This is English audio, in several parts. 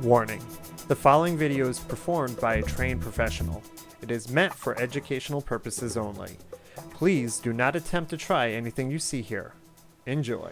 Warning: the following video is performed by a trained professional. It is meant for educational purposes only. Please do not attempt to try anything you see here. Enjoy.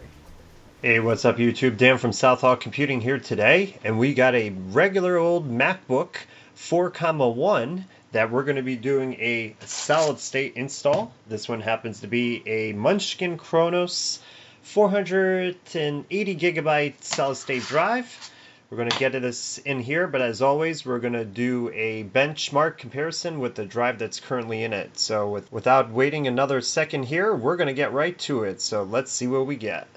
Hey, what's up YouTube? Dan from Southall Computing here today, and we got a regular old MacBook 4,1 that we're going to be doing a solid state install. This one happens to be a Mushkin Chronos 480GB solid state drive. We're going to get this in here, but as always, we're going to do a benchmark comparison with the drive that's currently in it. So without waiting another second here, we're going to get right to it. So let's see what we get.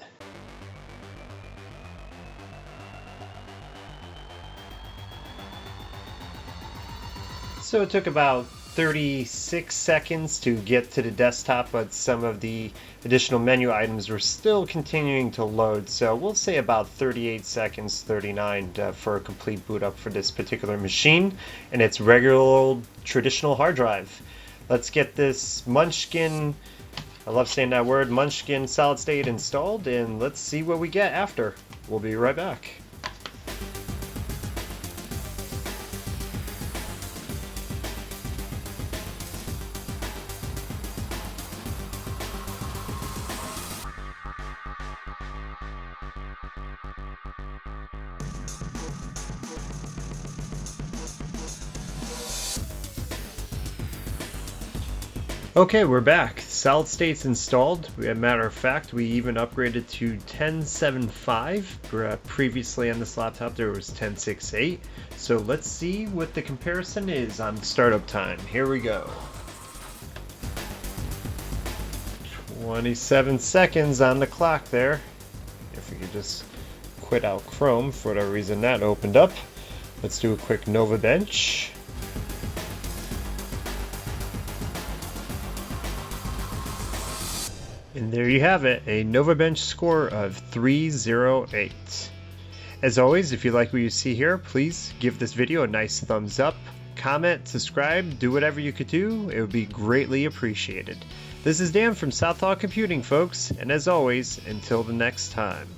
So it took about 36 seconds to get to the desktop, but some of the additional menu items were still continuing to load. So we'll say about 38 seconds, 39 for a complete boot up for this particular machine. And it's regular old traditional hard drive. Let's get this Mushkin, I love saying that word, Mushkin solid state installed, and let's see what we get after. We'll be right back. Okay, we're back. Solid state's installed. As a matter of fact, we even upgraded to 10.7.5. Previously on this laptop there was 10.6.8. So let's see what the comparison is on startup time. Here we go. 27 seconds on the clock there. If we could just quit out Chrome for whatever reason that opened up. Let's do a quick NovaBench. And there you have it, a NovaBench score of 308. As always, if you like what you see here, please give this video a nice thumbs up, comment, subscribe, do whatever you could do. It would be greatly appreciated. This is Dan from Southall Computing, folks, and as always, until the next time.